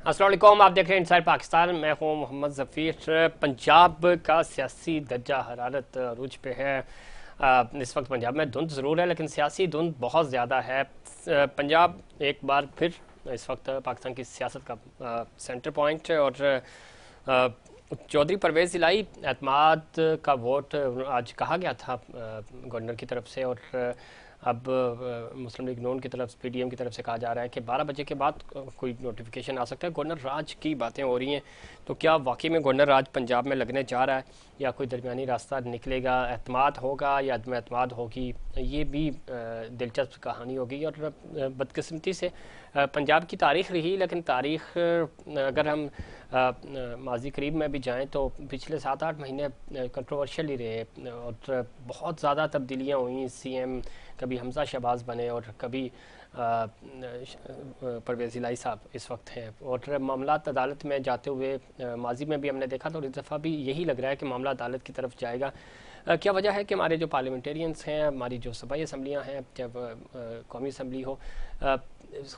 अस्सलाम वालेकुम, आप देख रहे हैं इनसाइड पाकिस्तान। मैं हूं मोहम्मद ज़फ़ीर। पंजाब का सियासी दर्जा हरारत अरूज पे है। इस वक्त पंजाब में धुंध ज़रूर है, लेकिन सियासी धुंध बहुत ज़्यादा है। पंजाब एक बार फिर इस वक्त पाकिस्तान की सियासत का सेंटर पॉइंट है। और चौधरी परवेज़ इलाही एतमाद का वोट आज कहा गया था गवर्नर की तरफ से। और अब मुस्लिम लीग नून की तरफ पीडीएम की तरफ से कहा जा रहा है कि 12 बजे के बाद कोई नोटिफिकेशन आ सकता है। गवर्नर राज की बातें हो रही हैं, तो क्या वाकई में गवर्नर राज पंजाब में लगने जा रहा है या कोई दरमियानी रास्ता निकलेगा, एतमाद होगा या अदम एतमाद होगी, ये भी दिलचस्प कहानी होगी। और बदकिस्मती से पंजाब की तारीख रही, लेकिन तारीख अगर हम माजी करीब में भी जाएं तो पिछले 7-8 महीने कंट्रोवर्शियल ही रहे और बहुत ज़्यादा तब्दीलियाँ हुई। सीएम कभी हमजा शहबाज बने और कभी परवेज़ इलाही साहब इस वक्त हैं। और मामला अदालत में जाते हुए माजी में भी हमने देखा, तो इस दफ़ा भी यही लग रहा है कि मामला अदालत की तरफ जाएगा। क्या वजह है कि हमारे जो पार्लियामेंटेरियंस हैं, हमारी जो सूबाई असम्बलियाँ हैं, जब कौमी असम्बली हो,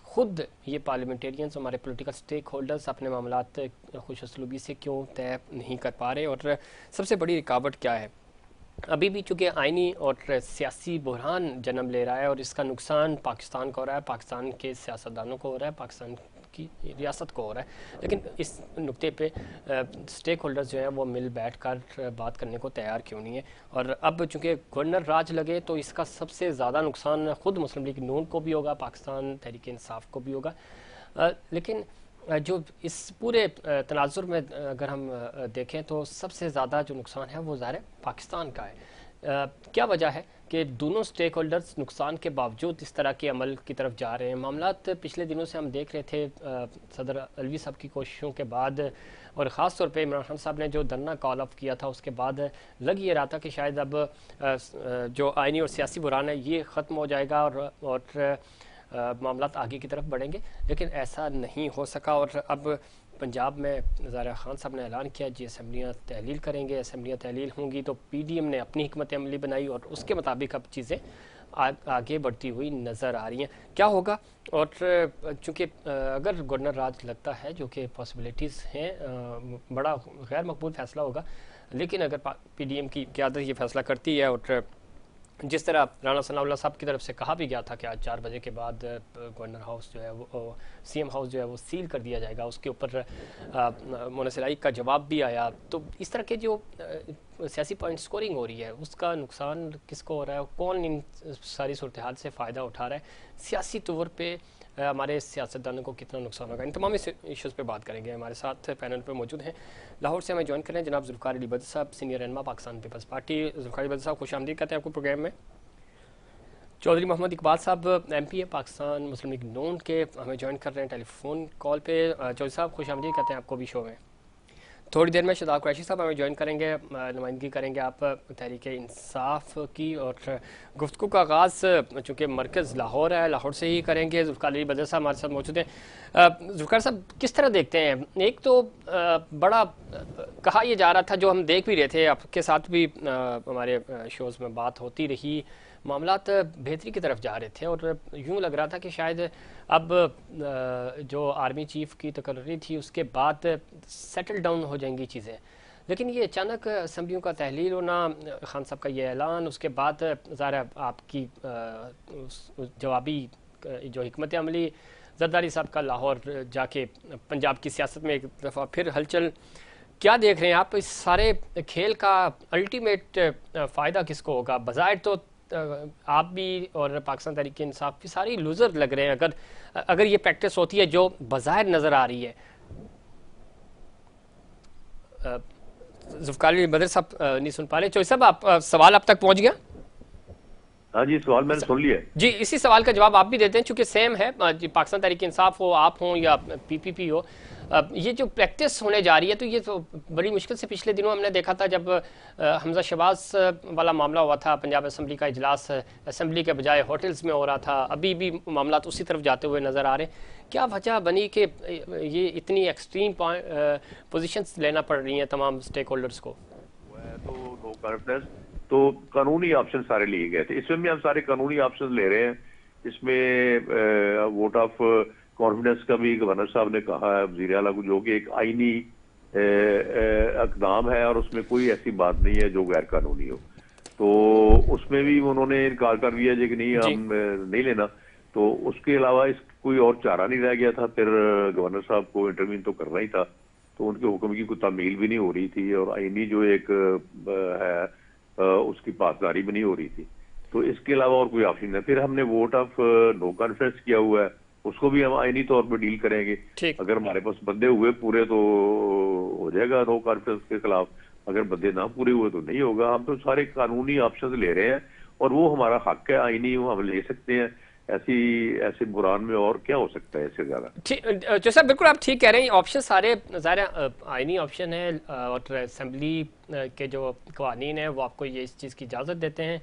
ख़ुद ये पार्लियामेंटेरियंस हमारे पॉलिटिकल स्टेक होल्डर्स अपने मामलात खुश असलूबी से क्यों तय नहीं कर पा रहे। और सबसे बड़ी रुकावट क्या है? अभी भी चूँकि आइनी और सियासी बहरान जन्म ले रहा है और इसका नुकसान पाकिस्तान को हो रहा है, पाकिस्तान के सियासतदानों को हो रहा है, पाकिस्तान की रियासत को हो रहा है। लेकिन इस नुक्ते पे स्टेक होल्डर्स जो हैं वो मिल बैठ कर बात करने को तैयार क्यों नहीं है। और अब चूँकि गवर्नर राज लगे तो इसका सबसे ज़्यादा नुकसान ख़ुद मुस्लिम लीग नून को भी होगा, पाकिस्तान तहरीक इंसाफ को भी होगा। लेकिन जो इस पूरे तनाजुर में अगर हम देखें तो सबसे ज़्यादा जो नुकसान है वो ज़ाहिर पाकिस्तान का है। क्या वजह है कि दोनों स्टेक होल्डर्स नुकसान के बावजूद इस तरह के अमल की तरफ जा रहे हैं? मामलात पिछले दिनों से हम देख रहे थे सदर अलवी साहब की कोशिशों के बाद, और ख़ास तौर पे इमरान खान साहब ने जो धरना कॉल ऑफ किया था उसके बाद लग ये रहा था कि शायद अब जो आइनी और सियासी बुरान है ये ख़त्म हो जाएगा और मामलात आगे की तरफ बढ़ेंगे। लेकिन ऐसा नहीं हो सका। और अब पंजाब में ज़ाहिर खान साहब ने ऐलान किया जी असम्बलियाँ तहलील करेंगे। असम्बलियाँ तहलील होंगी तो पीडीएम ने अपनी हिकमत अमली बनाई और उसके मुताबिक अब चीज़ें आगे बढ़ती हुई नज़र आ रही हैं। क्या होगा? और चूँकि अगर गवर्नर राज लगता है, जो कि पॉसिबिलिटीज़ हैं, बड़ा गैर मकबूल फ़ैसला होगा। लेकिन अगर पीडीएम की क़यादत ये फ़ैसला करती है और जिस तरह राना सनाउल्लाह साहब की तरफ से कहा भी गया था कि आज 4 बजे के बाद गवर्नर हाउस जो है वो सीएम हाउस जो है वो सील कर दिया जाएगा, उसके ऊपर मोनसिलाई का जवाब भी आया। तो इस तरह के जो सियासी पॉइंट स्कोरिंग हो रही है उसका नुकसान किसको हो रहा है, कौन इन सारी सूरत हाल से फ़ायदा उठा रहा है, सियासी तौर पर हमारे सियासतदानों को कितना नुकसान होगा, इन तमाम इश्यूज़ पे बात करेंगे। हमारे साथ पैनल पे मौजूद हैं, लाहौर से हमें ज्वाइन करें जनाब जुल्फ़िकार अली बद्र साहब, सीनियर रहनुमा पाकिस्तान पीपल्स पार्टी। जुल्फ़िकार अली बद्र साहब खुश आमदीद कहते हैं आपको प्रोग्राम में। चौधरी मोहम्मद इकबाल साहब एमपी है पाकिस्तान मुस्लिम लीग नून के, हमें ज्वाइन कर रहे हैं टेलीफोन कॉल पे। चौधरी साहब खुश आमदीद कहते हैं आपको भी शो में। थोड़ी देर में शदाब कुरैशी साहब हमें ज्वाइन करेंगे, नुमाइंदगी करेंगे आप तहरीक इंसाफ की। और गुफ्तगू का आगाज़ चूँकि मरकज़ लाहौर है, लाहौर से ही करेंगे। जुल्फ़िकार अली बद्र साहब हमारे साथ मौजूद हैं। जुल्फ़िकार साहब, किस तरह देखते हैं? एक तो बड़ा कहा यह जा रहा था, जो हम देख भी रहे थे, आपके साथ भी हमारे शोज़ में बात होती रही, मामलात बेहतरी की तरफ जा रहे थे और यूँ लग रहा था कि शायद अब जो आर्मी चीफ़ की तकर्री थी उसके बाद सेटल डाउन हो जाएंगी चीज़ें। लेकिन ये अचानक असम्बलियों का तहलील होना, खान साहब का ये ऐलान, उसके बाद ज़ाहिर आपकी जवाबी जो हिकमत अमली, जरदारी साहब का लाहौर जाके पंजाब की सियासत में एक दफ़ा फिर हलचल, क्या देख रहे हैं आप? इस सारे खेल का अल्टीमेट फ़ायदा किसको होगा? बज़ाहिर तो आप भी और पाकिस्तान तहरीक इंसाफ की सारी लूज़र लग रहे हैं अगर ये प्रैक्टिस होती है जो बज़ाहिर नज़र आ रही है। जुल्फ़िकार अली बद्र साहब नहीं सुन पा रहे। चौधरी साहब, आप सवाल अब तक पहुंच गया? हाँ जी, सवाल मैंने सुन लिया जी, इसी सवाल का जवाब आप भी देते हैं चूंकि सेम है, पाकिस्तान तहरीक इंसाफ हो, आप हों या पीपीपी हो। ये जो प्रैक्टिस होने जा रही है, तो ये तो बड़ी मुश्किल से पिछले दिनों हमने देखा था जब हमजा शहबाज वाला मामला हुआ था, पंजाब असम्बली का इजलास असम्बली के बजाय होटल्स में हो रहा था। अभी भी मामला उसी तरफ जाते हुए नज़र आ रहे हैं। क्या वजह बनी कि ये इतनी एक्सट्रीम पोजीशंस लेना पड़ रही हैं तमाम स्टेक होल्डर्स को? तो नो कॉन्फिडेंस, तो कानूनी ऑप्शन सारे लिए गए थे। इसमें भी हम सारे कानूनी ऑप्शन ले रहे हैं। इसमें वोट ऑफ कॉन्फिडेंस का भी गवर्नर साहब ने कहा है वज़ीर आला को, जो कि एक आईनी इक़दाम है और उसमें कोई ऐसी बात नहीं है जो गैर कानूनी हो। तो उसमें भी उन्होंने इनकार कर दिया कि नहीं, हम नहीं लेना। तो उसके अलावा इस कोई और चारा नहीं रह गया था। फिर गवर्नर साहब को इंटरव्यू तो करना ही था, तो उनके हुक्म की कोई तामील भी नहीं हो रही थी और आईनी जो एक है उसकी पासदारी भी नहीं हो रही थी। तो इसके अलावा और कोई ऑप्शन नहीं। फिर हमने वोट ऑफ नो कॉन्फिडेंस किया हुआ है, उसको भी हम आईनी तौर पर डील करेंगे। अगर हमारे पास बंदे हुए पूरे तो हो जाएगा नो कॉन्फिडेंस के खिलाफ, अगर बंदे ना पूरे हुए तो नहीं होगा। हम तो सारे कानूनी ऑप्शन ले रहे हैं और वो हमारा हक है आईनी, वो हम ले सकते हैं। ऐसे बुरान में और क्या हो सकता है इससे ज्यादा। जो सर बिल्कुल आप ठीक कह रहे हैं, ऑप्शन सारे ज़ाहिर आईनी ऑप्शन है और असेंबली के जो कवानीन है वो आपको ये इस चीज़ की इजाज़त देते हैं।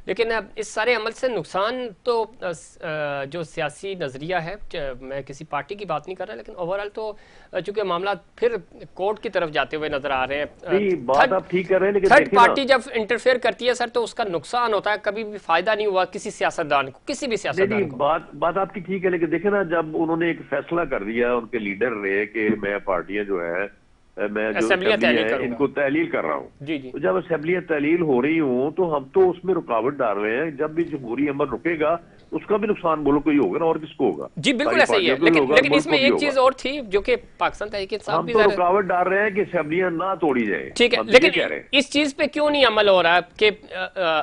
लेकिन अब इस सारे अमल से नुकसान तो जो सियासी नज़रिया है, मैं किसी पार्टी की बात नहीं कर रहा, लेकिन ओवरऑल तो चूंकि मामला फिर कोर्ट की तरफ जाते हुए नजर आ रहे हैं। बात आप ठीक कर रहे हैं, लेकिन थर्ड पार्टी जब इंटरफेयर करती है सर तो उसका नुकसान होता है। कभी भी फायदा नहीं हुआ किसी सियासतदान को, किसी भी सियासतदान को। बात आपकी ठीक है, लेकिन देखे ना, जब उन्होंने एक फैसला कर दिया उनके लीडर ने कि मैं पार्टियां जो है, मैं जो असेंबली है इनको तहलील कर रहा हूँ। तो जब असेंबलियां तहलील हो रही हूँ तो हम तो उसमें रुकावट डाल रहे हैं। जब भी जमहूरी अमल रुकेगा उसका भी नुकसान बोलो कोई होगा ना, और किसको होगा? जी बिल्कुल ऐसा ही है। लेकिन इसमें एक चीज और थी जो कि पाकिस्तान तहरीक इंसाफ भी तो रुकावट डाल रहे हैं कि असेंबलियां ना तोड़ी जाए। ठीक है, लेकिन इस चीज पे क्यों नहीं अमल हो रहा है कि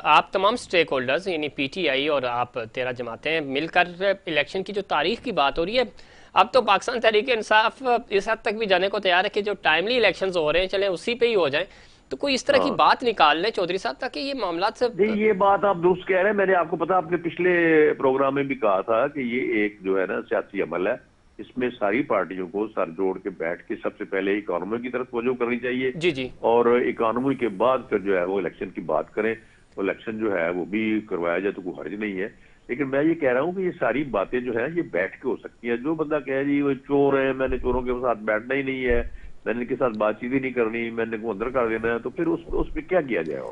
आप तमाम स्टेक होल्डर्स यानी पीटीआई और आप 13 जमातें मिलकर इलेक्शन की जो तारीख की बात हो रही है, अब तो पाकिस्तान तहरीक इंसाफ इस हद तक भी जाने को तैयार है कि जो टाइमली इलेक्शंस हो रहे हैं चले उसी पे ही हो जाएं। तो कोई इस तरह की बात निकाल ले चौधरी साहब, ताकि ये मामला से ये बात आप दुरुस्त कह रहे हैं। मैंने आपको पता आपने पिछले प्रोग्राम में भी कहा था कि ये एक जो है ना सियासी अमल है, इसमें सारी पार्टियों को सर जोड़ के बैठ के सबसे पहले इकोनॉमी की तरफ तवज्जो करनी चाहिए। जी। और इकोनॉमी के बाद फिर जो है वो इलेक्शन की बात करें। तो इलेक्शन जो है वो भी करवाया जाए तो कोई हर्ज नहीं है। लेकिन मैं ये कह रहा हूँ कि ये सारी बातें जो है ये बैठ के हो सकती है। जो बंदा कहे जी वो चोर है, मैंने चोरों के साथ बैठना ही नहीं है, मैंने इनके साथ बातचीत ही नहीं करनी, मैंने को अंदर कर देना है, तो फिर उस पर क्या किया जाए?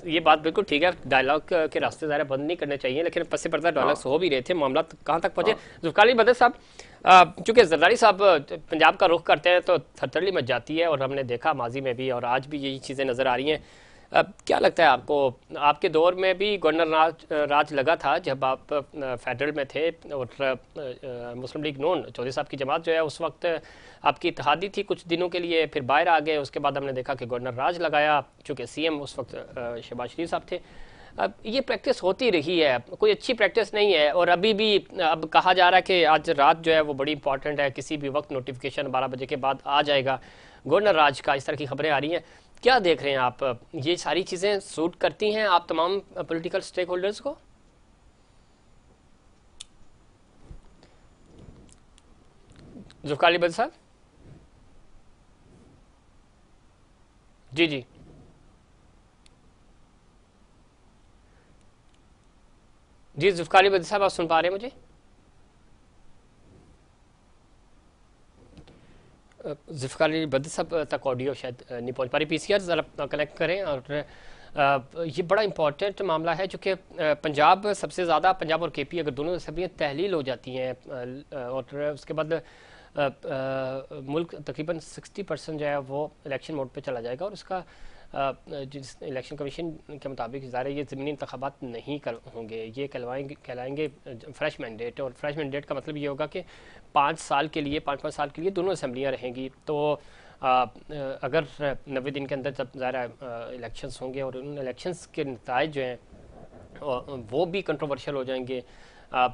ये बात बिल्कुल ठीक है, डायलॉग के रास्ते ज़ाहिर बंद नहीं करने चाहिए, लेकिन पसे पर्दा डायलॉग्स हो भी रहे थे। मामला कहाँ तक पहुंचे? जुल्फ़िकार अली भट्ट साहब, चूंकि जरदारी साहब पंजाब का रुख करते हैं तो थरथरली मच जाती है, और हमने देखा माजी में भी और आज भी यही चीज़ें नज़र आ रही हैं। क्या लगता है आपको, आपके दौर में भी गवर्नर राज लगा था जब आप फेडरल में थे और मुस्लिम लीग नून चौधरी साहब की जमात जो है उस वक्त आपकी इत्तेहादी थी, कुछ दिनों के लिए फिर बाहर आ गए। उसके बाद हमने देखा कि गवर्नर राज लगाया, चूँकि सीएम उस वक्त शहबाज शरीफ साहब थे। अब ये प्रैक्टिस होती रही है, कोई अच्छी प्रैक्टिस नहीं है, और अभी भी अब कहा जा रहा है कि आज रात जो है वो बड़ी इंपॉर्टेंट है, किसी भी वक्त नोटिफिकेशन 12 बजे के बाद आ जाएगा गवर्नर राज का, इस तरह की खबरें आ रही हैं। क्या देख रहे हैं आप, ये सारी चीज़ें सूट करती हैं आप तमाम पॉलिटिकल स्टेक होल्डर्स को? जुल्फ़िकार अली भट्ट साहब। जी जी जी, जुल्फ़िकार अली भट्ट साहब आप सुन पा रहे हैं मुझे? जुल्फ़िकार अली भट्ट साहब तक ऑडियो शायद नहीं पहुंच पा रही। पीसीआर ज़रा कनेक्ट करें। और ये बड़ा इंपॉर्टेंट मामला है चूँकि पंजाब सबसे ज़्यादा, पंजाब और केपी अगर दोनों असेंबलियाँ तहलील हो जाती हैं और उसके बाद मुल्क तकरीबन 60% जो है वो इलेक्शन मोड पे चला जाएगा। और उसका जिस इलेक्शन कमीशन के मुताबिक ज़ाहिर ये ज़मीनी इंतखाबात नहीं होंगे, ये कहलाएंगे फ्रेश मैंडेट। और फ्रेश मैंडेट का मतलब ये होगा कि 5 साल के लिए, 5-5 साल के लिए दोनों असेंबलियाँ रहेंगी। तो अगर 90 दिन के अंदर जब ज़ाहिर इलेक्शंस होंगे और उन इलेक्शंस के नताइज जो हैं वो भी कंट्रोवर्शियल हो जाएंगे,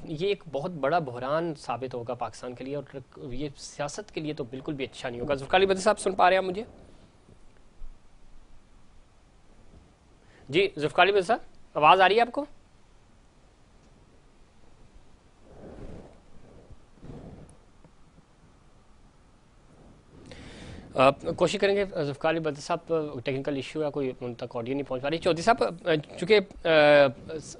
ये एक बहुत बड़ा बहरान साबित होगा पाकिस्तान के लिए, और ये सियासत के लिए तो बिल्कुल भी अच्छा नहीं होगा। जुल्फ़िकार अली भट्ट साहब सुन पा रहे हैं आप मुझे? जी जुल्फ़िकार अली भट्ट साहब, आवाज़ आ रही है आपको? कोशिश करेंगे। जुल्फ़िकार अली भट्ट साहब टेक्निकल इशू है, कोई उन तक ऑडियो नहीं पहुंच पा रही। चौधरी साहब, चूँकि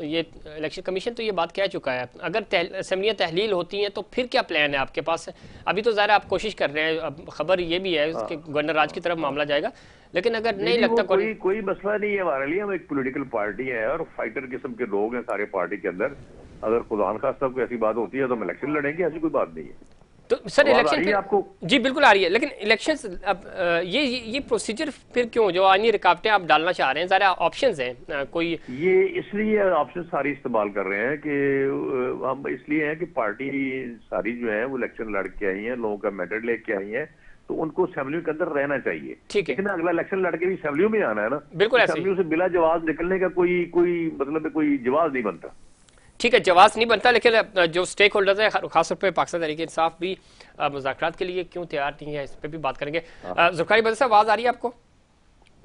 ये इलेक्शन कमीशन तो ये बात कह चुका है, अगर असेंबलियाँ तहलील होती हैं तो फिर क्या प्लान है आपके पास? अभी तो ज़ाहिर आप कोशिश कर रहे हैं, अब खबर ये भी है कि गवर्नर राज की तरफ मामला जाएगा, लेकिन अगर नहीं लगता कोई मसला नहीं है हमारे लिए। हम एक पॉलिटिकल पार्टी है और फाइटर किस्म के लोग हैं सारे पार्टी के अंदर। अगर खुदा न खास्ता कोई ऐसी बात होती है तो हम इलेक्शन लड़ेंगे, ऐसी कोई बात नहीं है। तो सर इलेक्शन फिर आपको जी बिल्कुल आ रही है, लेकिन इलेक्शंस अब ये प्रोसीजर फिर क्यों जो आईनी रुकावटें आप डालना चाह रहे हैं, ज़रा ऑप्शंस हैं कोई? ये इसलिए ऑप्शन सारी इस्तेमाल कर रहे हैं कि हम इसलिए हैं कि पार्टी सारी जो है वो इलेक्शन लड़ के आई है, लोगों का मैंडेट लेके आई है, तो उनको असेंबली के अंदर रहना चाहिए। ठीक है, लेकिन अगला इलेक्शन लड़के भी असेंबली में आना है ना, बिल्कुल ऐसे असेंबली से बिला जवाब निकलने का कोई कोई मतलब कोई जवाब नहीं बनता। ठीक है, जवाब नहीं बनता, लेकिन जो स्टेक होल्डर्स है खासतौर पर पाकिस्तान तहरीक इंसाफ भी मुज़ाकरात के लिए क्यों तैयार नहीं है, इस पर भी बात करेंगे। ज़ुल्फ़िकार बदर साहब आवाज़ आ रही है आपको?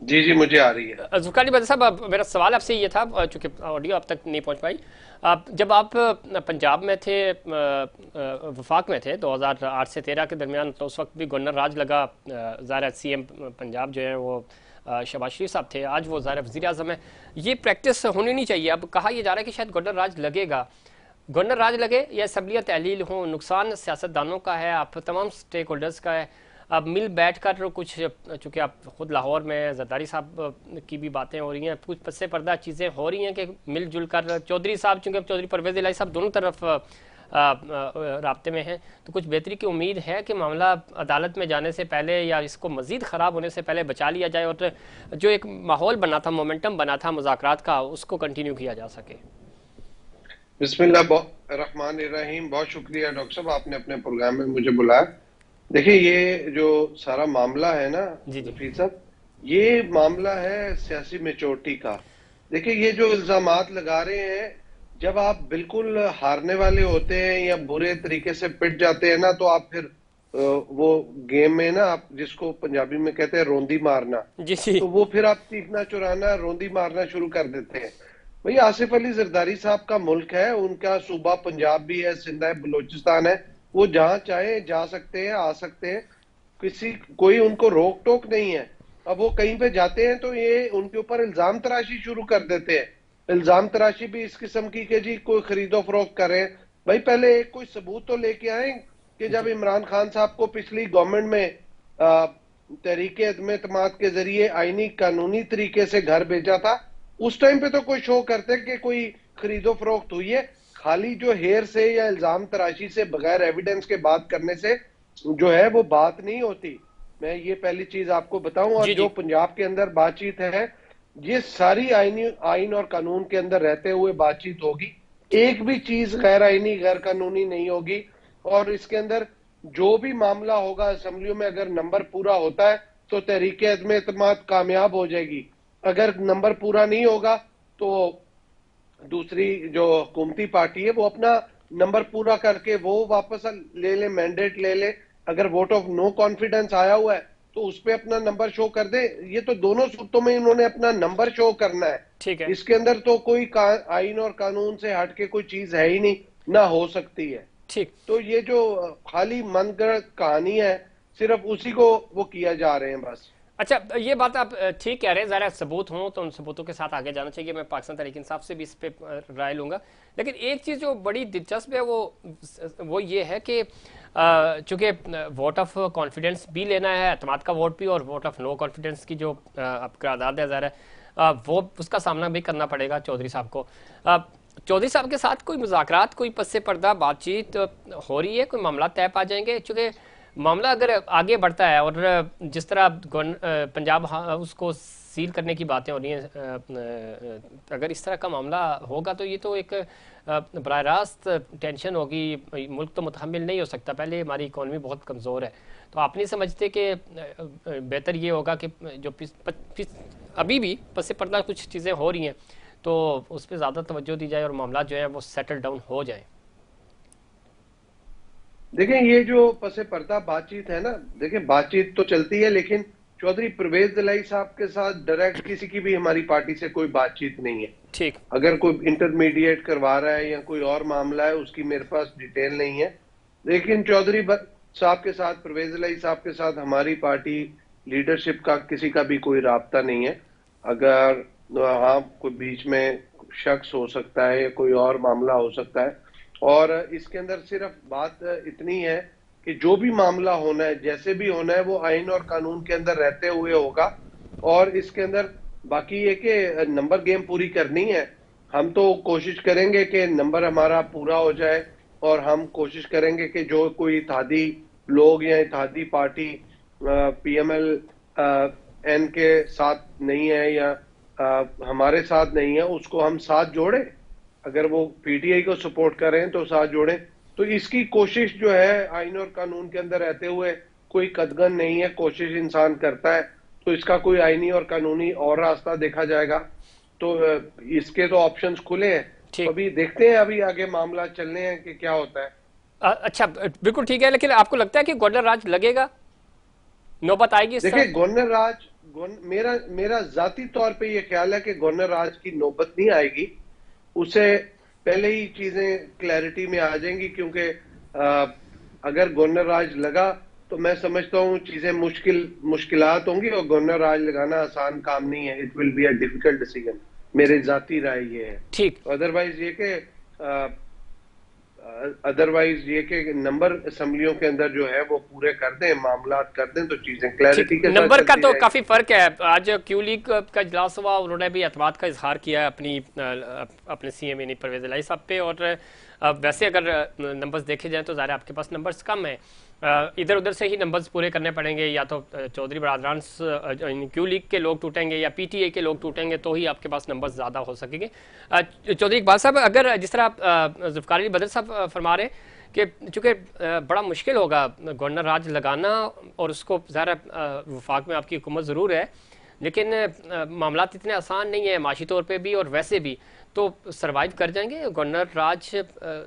जी जी मुझे आ रही है। ज़ुल्फ़िकार बदर साहब, मेरा सवाल आपसे ये था, चूंकि ऑडियो अब तक नहीं पहुंच पाई, जब आप पंजाब में थे, वफाक में थे 2008 से 13 के दरमियान, तो उस वक्त भी गवर्नर राज लगा, ज़ाहिर CM पंजाब जो है वो शहबाज शरीफ साहब थे, आज वो ज़ाहिर वज़ीर आज़म है। ये प्रैक्टिस होनी नहीं चाहिए। अब कहा यह जा रहा है कि शायद गवर्नर राज लगेगा, गवर्नर राज लगे या असम्बलियाँ तहलील हों, नुकसान सियासतदानों का है, आप तमाम स्टेक होल्डर्स का है। अब मिल बैठ कर कुछ, चूँकि आप खुद लाहौर में जरदारी साहब की भी बातें हो रही हैं, कुछ पस्से पर्दा चीज़ें हो रही हैं कि मिलजुल कर चौधरी साहब, चूँकि अब चौधरी परवेज़ इलाही साहब दोनों तरफ राब्ते में हैं, तो कुछ बेहतरी की उम्मीद है कि मामला अदालत में जाने से पहले या इसको मज़ीद ख़राब होने से पहले बचा लिया जाए और जो एक माहौल बना था, मोमेंटम बना था मुज़ाकरात का, उसको कंटिन्यू किया जा सके। बिस्मिल्लाहिर्रहमानिर्रहीम। बहुत शुक्रिया डॉक्टर साहब, आपने अपने प्रोग्राम में मुझे बुलाया। देखिए, ये जो सारा मामला है ना रफीक साहब, ये मामला है सियासी मेचोरिटी का। देखिए, ये जो इल्जामात लगा रहे हैं, जब आप बिल्कुल हारने वाले होते हैं या बुरे तरीके से पिट जाते हैं ना, तो आप फिर वो गेम में ना, आप जिसको पंजाबी में कहते हैं रोंदी मारना, तो वो फिर आप चीखना चुराना रोंदी मारना शुरू कर देते हैं। भाई, आसिफ अली जरदारी साहब का मुल्क है, उनका सूबा पंजाब भी है, सिंध है, बलोचिस्तान है, वो जहां चाहे जा सकते हैं, आ सकते हैं, कोई उनको रोक टोक नहीं है। अब वो कहीं पे जाते हैं तो ये उनके ऊपर इल्जाम तराशी शुरू कर देते हैं। इल्जाम तराशी भी इस किस्म की कि जी कोई खरीदो फरोख्त करे। भाई, पहले एक कोई सबूत तो लेके आए कि जब इमरान खान साहब को पिछली गवर्नमेंट में तहरीके अदम एतमाद के जरिए आईनी कानूनी तरीके से घर भेजा था, उस टाइम पे तो कोई शो करते कि कोई खरीदो फरोख्त हुई है। खाली जो हेर से या इल्जाम तराशी से बगैर एविडेंस के बात करने से जो है वो बात नहीं होती। मैं ये पहली चीज आपको बताऊं। और जो पंजाब के अंदर बातचीत है, ये सारी आइन और कानून के अंदर रहते हुए बातचीत होगी, एक भी चीज गैर आईनी गैर कानूनी नहीं होगी। और इसके अंदर जो भी मामला होगा असेंबलियों में, अगर नंबर पूरा होता है तो तहरीके अदम एतमाद कामयाब हो जाएगी। अगर नंबर पूरा नहीं होगा तो दूसरी जो हुकूमती पार्टी है वो अपना नंबर पूरा करके वो वापस ले ले, मैंडेट ले ले। अगर वोट ऑफ नो कॉन्फिडेंस आया हुआ है तो उस पे अपना नंबर शो कर दे। ये तो दोनों सूरतों में इन्होंने अपना नंबर शो करना है। ठीक है, इसके अंदर तो कोई आइन और कानून से हटके कोई चीज है ही नहीं, ना हो सकती है। ठीक, तो ये जो खाली मनगढ़ंत कहानी है, सिर्फ उसी को वो किया जा रहे हैं बस। अच्छा, ये बात आप ठीक कह रहे हैं, ज़रा सबूत हों तो उन सबूतों के साथ आगे जाना चाहिए। मैं पाकिस्तान तहरीक इंसाफ से भी इस पे राय लूँगा। लेकिन एक चीज़ जो बड़ी दिलचस्प है वो ये है कि चूँकि वोट ऑफ कॉन्फिडेंस भी लेना है, एतमाद का वोट भी, और वोट ऑफ नो कॉन्फिडेंस की जो अब करारदाद है, ज़रा वो उसका सामना भी करना पड़ेगा चौधरी साहब को। चौधरी साहब के साथ कोई मुज़ाकरात, कोई पस्से पर्दा बातचीत हो रही है, कोई मामला तय पा जाएंगे? चूँकि मामला अगर आगे बढ़ता है और जिस तरह पंजाब उसको सील करने की बातें हो रही हैं, अगर इस तरह का मामला होगा तो ये तो एक बराह रास्त टेंशन होगी। मुल्क तो मुतहम्मिल नहीं हो सकता। पहले हमारी इकॉनमी बहुत कमज़ोर है, तो आप नहीं समझते कि बेहतर ये होगा कि जो अभी भी पस्से पर्दा कुछ चीज़ें हो रही हैं तो उस पर ज़्यादा तवज्जो दी जाए और मामला जो है वो सेटल डाउन हो जाए? देखें, ये जो पसे पर्दा बातचीत है ना, देखें बातचीत तो चलती है, लेकिन चौधरी परवेज इलाही साहब के साथ डायरेक्ट किसी की भी हमारी पार्टी से कोई बातचीत नहीं है। ठीक, अगर कोई इंटरमीडिएट करवा रहा है या कोई और मामला है, उसकी मेरे पास डिटेल नहीं है। लेकिन चौधरी साहब के साथ, परवेज इलाही साहब के साथ हमारी पार्टी लीडरशिप का किसी का भी कोई राब्ता नहीं है। अगर हाँ कोई बीच में शख्स हो सकता है या कोई और मामला हो सकता है, और इसके अंदर सिर्फ बात इतनी है कि जो भी मामला होना है, जैसे भी होना है, वो आइन और कानून के अंदर रहते हुए होगा। और इसके अंदर बाकी ये कि नंबर गेम पूरी करनी है, हम तो कोशिश करेंगे कि नंबर हमारा पूरा हो जाए, और हम कोशिश करेंगे कि जो कोई इत्तेहादी लोग या इत्तेहादी पार्टी पीएमएल एन के साथ नहीं है या हमारे साथ नहीं है, उसको हम साथ जोड़े। अगर वो पीटीआई को सपोर्ट कर रहे हैं तो साथ जोड़े। तो इसकी कोशिश जो है, आइन और कानून के अंदर रहते हुए कोई कदगन नहीं है, कोशिश इंसान करता है तो इसका कोई आईनी और कानूनी और रास्ता देखा जाएगा। तो इसके तो ऑप्शंस खुले हैं, तो अभी देखते हैं, अभी आगे मामला चलने हैं कि क्या होता है। अच्छा, बिल्कुल ठीक है, लेकिन आपको लगता है कि गवर्नर राज लगेगा, नौबत आएगी? देखिए, गवर्नर राज, मेरा जाती तौर पे ये ख्याल है कि गवर्नर राज की नौबत नहीं आएगी, उसे पहले ही चीजें क्लैरिटी में आ जाएंगी, क्योंकि अगर गवर्नर राज लगा तो मैं समझता हूँ चीजें मुश्किलात होंगी, और गवर्नर राज लगाना आसान काम नहीं है। It will be a difficult decision, मेरी जाती राय ये है। ठीक। अदरवाइज ये कि नंबर असेंबलियों के अंदर जो है वो पूरे कर दें, मामला कर दें, तो चीजें क्लैरिटी के साथ नंबर का तो काफी फर्क है। आज क्यू लीग का इजलास हुआ, उन्होंने भी एतमाद का इजहार किया है अपने सीएम यानी परवेज इलाही साहब पे, और वैसे अगर नंबर्स देखे जाएं तो ज़ाहिर आपके पास नंबर्स कम है, इधर उधर से ही नंबर्स पूरे करने पड़ेंगे, या तो चौधरी बरादरान क्यू लीग के लोग टूटेंगे या पीटीए के लोग टूटेंगे, तो ही आपके पास नंबर्स ज़्यादा हो सकेंगे। चौधरी इकबाल साहब, अगर जिस तरह जुल्फ़िकार अली बदर साहब फरमा रहे कि चूँकि बड़ा मुश्किल होगा गवर्नर राज लगाना, और उसको ज़ाहिर वफाक में आपकी हुकूमत ज़रूर है, लेकिन मामलात इतने आसान नहीं है माशी तौर पे भी और वैसे भी, तो सरवाइव कर जाएंगे गवर्नर राज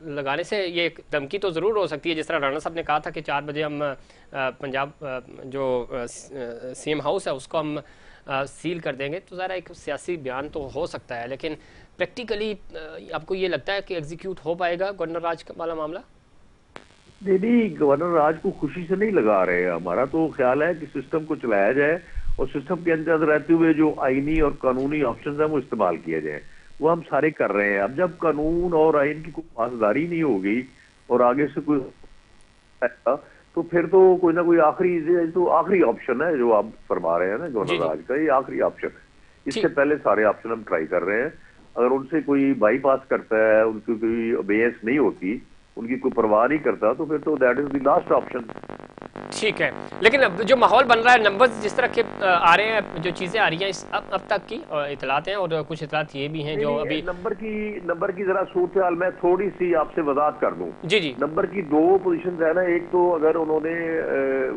लगाने से? ये एक धमकी तो ज़रूर हो सकती है, जिस तरह राणा साहब ने कहा था कि 4 बजे हम पंजाब जो सीएम हाउस है उसको हम सील कर देंगे, तो ज़रा एक सियासी बयान तो हो सकता है, लेकिन प्रैक्टिकली आपको ये लगता है कि एग्जीक्यूट हो पाएगा गवर्नर राज वाला मामला? नहीं, गवर्नर राज को खुशी से नहीं लगा रहे हैं। हमारा तो ख्याल है कि सिस्टम को चलाया जाए, और सिस्टम के अंदर रहते हुए जो आईनी और कानूनी ऑप्शन है वो इस्तेमाल किया जाए, वो हम सारे कर रहे हैं। अब जब कानून और आइन की कोई पासदारी नहीं होगी और आगे से कोई तो फिर तो कोई ना कोई आखिरी ऑप्शन है जो आप फरमा रहे हैं ना गवर्नर राज का, ये आखिरी ऑप्शन है। इससे पहले सारे ऑप्शन हम ट्राई कर रहे हैं। अगर उनसे कोई बाईपास करता है, उनकी कोई अबेयंस नहीं होती, उनकी कोई परवाह नहीं करता, तो फिर तो that is the last option. ठीक है, लेकिन अब जो माहौल बन रहा है, नंबर्स जिस तरह के आ रहे हैं, जो चीजें आ रही हैं अब तक की इतलात हैं, और कुछ इतलात ये भी हैं जो अभी नंबर की जरा सूरत हाल मैं थोड़ी सी आपसे वजाहत कर दूं। जी। नंबर की 2 पोजीशन है ना। एक तो अगर उन्होंने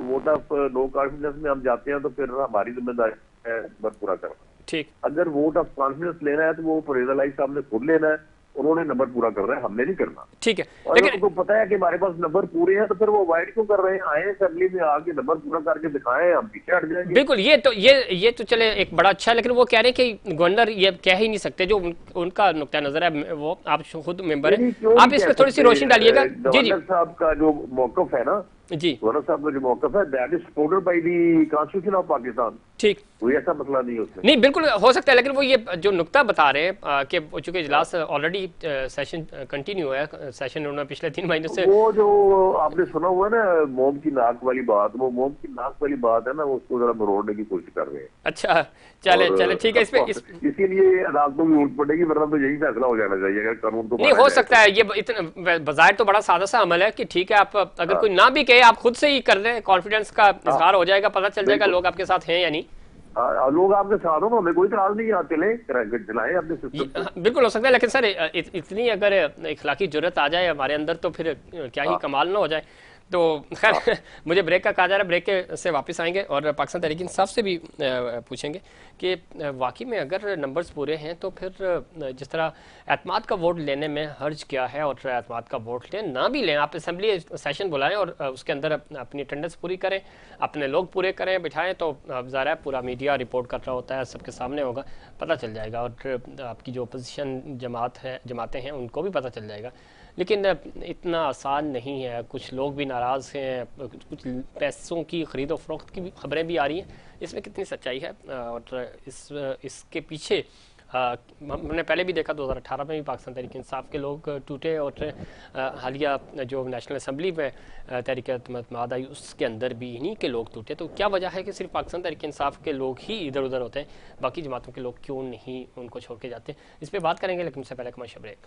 वोट ऑफ नो कॉन्फिडेंस में हम जाते हैं तो फिर हमारी जिम्मेदारी है नंबर पूरा करना। ठीक। अगर वोट ऑफ कॉन्फिडेंस लेना है तो वो परवेज इलाही साहब ने खुद लेना है, उन्होंने नंबर पूरा कर रहे हैं, हमने नहीं करना। ठीक है, लेकिन उनको पता है कि हमारे पास नंबर पूरे हैं, तो फिर वो अवॉइड क्यों कर रहे हैं? आए असेंबली में आके नंबर पूरा करके दिखाएं, हम पीछे हट जाएंगे। बिल्कुल, ये तो चले एक बड़ा अच्छा है, लेकिन वो कह रहे हैं कि गवर्नर ये कह ही नहीं सकते, जो उनका नुक्ता नजर है, वो आप खुद मेंबर है, आप इस पर थोड़ी सी रोशनी डालिएगा। जी साहब का जो मौकफ है ना, जी, गवर्नर साहब का जो मौकफ है, that is supported by the constitution of Pakistan. ठीक, कोई ऐसा मसला नहीं उसमें। नहीं, बिल्कुल हो सकता है, लेकिन वो ये जो नुक्ता बता रहे हैं कि चूंकि इजलास ऑलरेडी सेशन कंटिन्यू है, सेशन उन्होंने पिछले 3 महीनों से, वो जो आपने सुना हुआ ना मोम की नाक वाली बात, वो मोम की नाक वाली बात है ना, वो उसको जरा मरोड़ने की कोशिश कर रहे हैं। अच्छा, चले ठीक है, इसीलिए अदालतों की जरूरत पड़ेगी, वरना तो यही फैसला हो जाना चाहिए अगर कानून को नहीं हो सकता है। ये इतना बाजार तो बड़ा सादा सा अमल है कि ठीक है, आप अगर कोई ना भी कहे, आप खुद से ही कर रहे हैं, कॉन्फिडेंस का इजहार हो जाएगा, पता चल जाएगा लोग आपके साथ हैं या नहीं। लोग आपके साथ हो, हमें कोई इतराज नहीं आते, चलाएं अपने सिस्टम। बिल्कुल हो सकता है, लेकिन सर इतनी अगर इखलाकी जुर्रत आ जाए हमारे अंदर तो फिर क्या ही कमाल ना हो जाए। तो खैर मुझे ब्रेक का कहा जा रहा है, ब्रेक से वापस आएंगे और पाकिस्तान तहरीक इंसाफ से भी पूछेंगे कि वाकई में अगर नंबर्स पूरे हैं तो फिर जिस तरह एतमाद का वोट लेने में हर्ज क्या है, और एतमाद का वोट लें ना भी लें, आप असेंबली सेशन बुलाएं और उसके अंदर अपनी अटेंडेंस पूरी करें, अपने लोग पूरे करें, बिठाएं, तो ज़ाहिर है पूरा मीडिया रिपोर्ट कर रहा होता है, सबके सामने होगा, पता चल जाएगा, और आपकी जो अपोजिशन जमातें हैं उनको भी पता चल जाएगा। लेकिन इतना आसान नहीं है, कुछ लोग भी नाराज़ हैं, कुछ पैसों की ख़रीदो फरोख्त की भी खबरें भी आ रही हैं, इसमें कितनी सच्चाई है और इसके पीछे हमने पहले भी देखा 2018 में भी पाकिस्तान तहरीक इंसाफ के लोग टूटे, और हालिया जो नेशनल असम्बली में तहरीक एतमाद आई उसके अंदर भी इन्हीं के लोग टूटे। तो क्या वजह है कि सिर्फ पाकिस्तान तहरीक इंसाफ के लोग ही इधर उधर होते हैं, बाकी जमातों के लोग क्यों नहीं उनको छोड़ के जाते? इस पर बात करेंगे, लेकिन उससे पहले कमर्शियल ब्रेक।